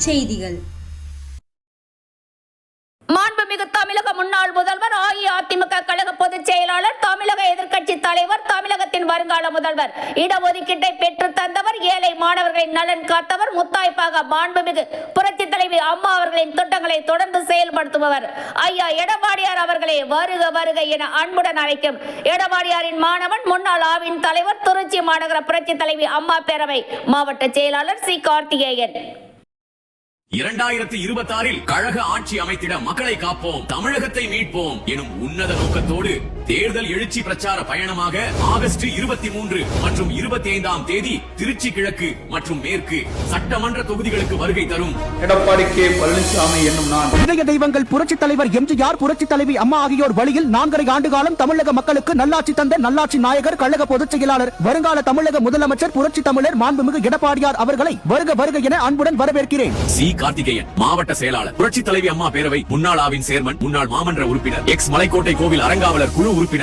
செய்திகள். மாண்புமிகு தமிழக முன்னாள் முதல்வர், அஇஅதிமுக கழக பொதுச் செயலாளர், தமிழக எதிர்க்கட்சி தலைவர், தமிழகத்தின் வருங்கால முதல்வர், இடஒதுக்கீட்டை பெற்று தந்தவர், ஏழை மாணவர்களின் நலன் காத்தவர், முத்தாய்ப்பாக மாண்புமிகு புரட்சி தலைவி அம்மா அவர்களின் திட்டங்களை தொடர்ந்து செயல்படுத்துபவர் ஐயா எடப்பாடியார் அவர்களை வருக வருக என அன்புடன் அழைக்கும் எடப்பாடியாரின் மாணவன், முன்னாள் ஆவின் தலைவர், திருச்சி மாநகர புரட்சி தலைவி அம்மா பேரவை மாவட்ட செயலாளர் சி. கார்த்திகேயன். 2026 கழக ஆட்சி அமைத்திட மக்களை காப்போம், தமிழகத்தை மீட்போம் எனும் உன்னத நோக்கத்தோடு தேர்தல் எழுச்சி பிரச்சார பயணமாக ஆகஸ்ட் 23 மற்றும் 25ஆம் தேதி திருச்சி கிழக்கு மற்றும் மேற்கு சட்டமன்ற தொகுதிகளுக்கு வருகை தரும் எடப்பாடி கே. பழனிசாமி என்னும் நான் இதய தெய்வங்கள் புரட்சி தலைவர் எம்ஜிஆர், புரட்சி தலைவி அம்மா ஆகியோர் வழியில் 4.5 ஆண்டு காலம் தமிழக மக்களுக்கு நல்லாட்சி தந்த நல்லாட்சி நாயகர், கழக பொதுச் செயலாளர், வருங்கால தமிழக முதலமைச்சர், புரட்சி தமிழர் மாண்புமிகு எடப்பாடியார் அவர்களை வருக வருக என அன்புடன் வரவேற்கிறேன். சி. கார்த்திகேயன், மாவட்ட செயலாளர், புரட்சி தலைவி அம்மா பேரவை, முன்னாள் ஆவின் சேர்மன், முன்னாள் மாமன்ற உறுப்பினர், எக்ஸ் மலைக்கோட்டை கோவில் அறங்காவலர் குழு உறுப்பினர்.